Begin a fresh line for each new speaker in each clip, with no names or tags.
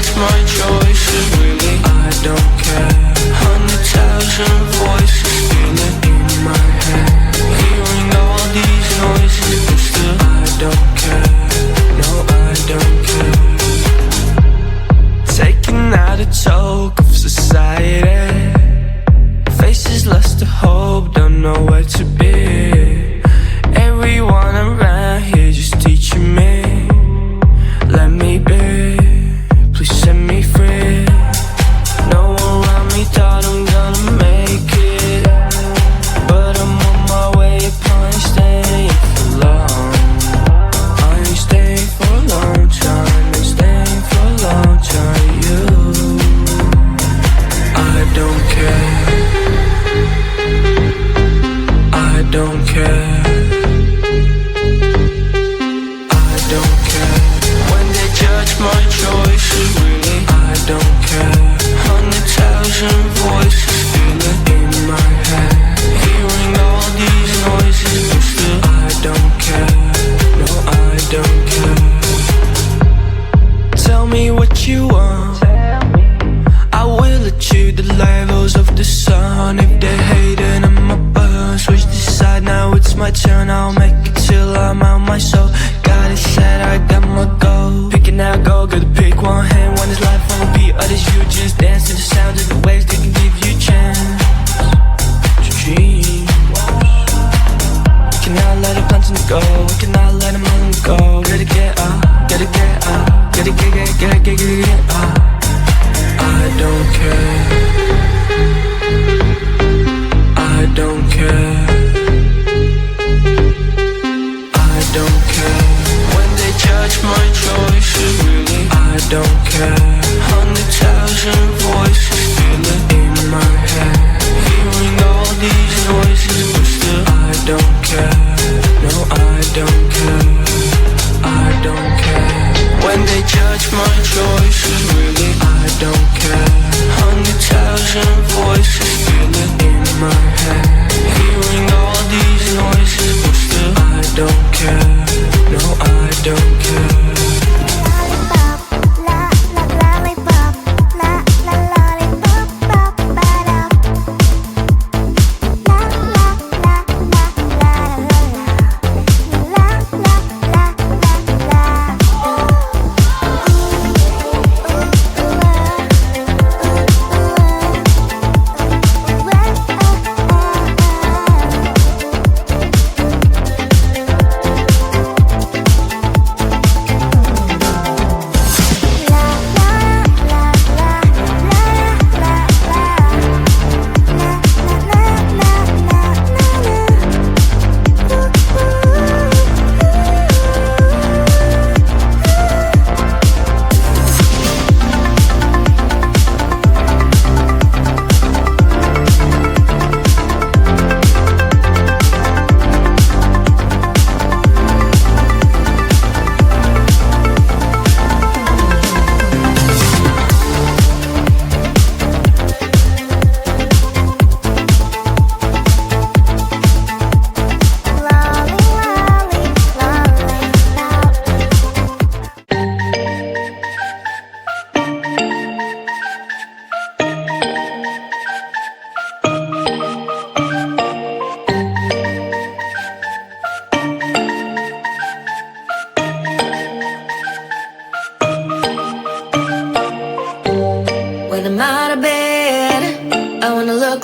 judge my choices, really I don't care. 100,000 voices spinning in my head, hearing all these noises, but still I don't care. No, I don't care. Taking out a toke of society, faces lost to hope, don't know where to be. Everyone around here just teaching me, let me be, please set me free. No one around me thought I'm gonna make it, but I'm on my way up, I ain't staying for long. I ain't staying for a long time, ain't staying for a long time. You, I don't care, I don't care, I don't care. When they judge my choices, really I don't care. 100,000 voices spinning in my head, hearing all these noises, but still I don't care. No, I don't care. Tell me what you want, I will achieve the levels of the sun. If they're hating on my burn, switch the side, now it's my turn. I'll make it till I'm out my soul. Got it set, I got my goal. Picking out gold, gotta pick one hand. One is life on a beat, others you just dance to the sounds of the waves. They can give you a chance to dream. We cannot let the plans go, we cannot let them all go. Gotta get up, gotta get up, gotta get up. I don't care, I don't care, I don't care. When they judge my choices, really I don't care. 100,000 voices spinning in my head, hearing all these noises, but still I don't care. No, I don't care, I don't care. When they judge my choices, really I don't care. 100,000 voices spinning in my head, hearing all these noises, but still I don't care. No, I don't care.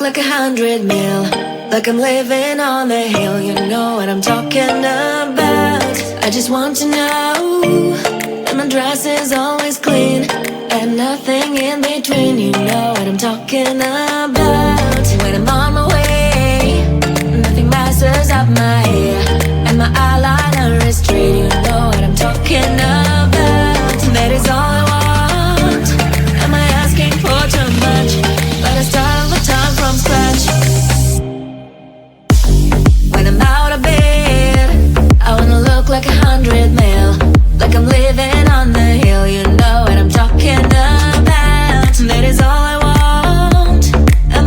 like 100 mil, like I'm living on the hill. You know what I'm talking about. I just want to know that my dress is always clean and nothing in between. You know what I'm talking about. When I'm on my way, nothing messes up my hair, and my eyeliner is straight. You know what I'm talking about. That is all I want. Am I asking for too much? But I start all the time from scratch. When I'm out of bed, I wanna look like 100 mil, like I'm living on the hill. You know what I'm talking about. That is all I want. Am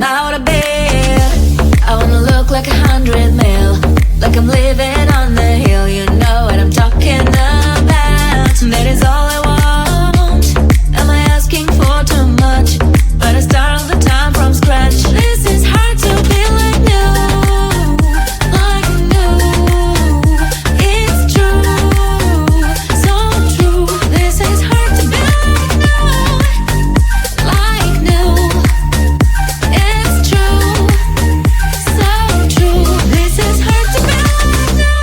I'm out of bed. I wanna look like 100 mil, like I'm living on the hill. You know what I'm talking about. That is all I want. Am I asking for too much? But I start all the time from scratch. This is hard to be like new, like new. It's true, so true. This is hard to be like new. It's true, so true. This is hard to be like new.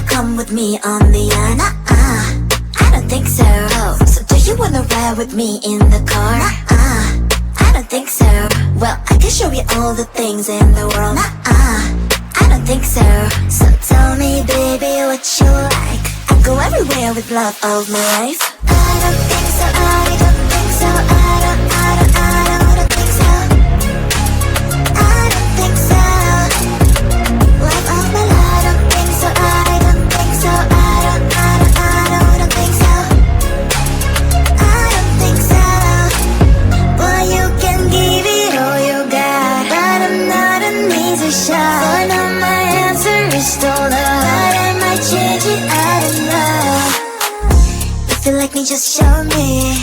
come with me on the yacht? I don't think so. So do you wanna ride with me in the car? I don't think so. Well, I can show you all the things in the world. I don't think so. So tell me, baby, what you like. I go everywhere with love of my life. I don't think so. I don't think so. I don't think so. I don't think so. Love of my life. I don't think so. I don't think so. I don't think so. I don't think so. Well, you can give it all you got, but I'm not an easy shot. For now my answer is still no, but I might change it, I don't know. If you like me, just show me.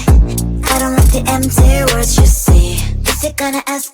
I don't like the empty words you see. Is it gonna ask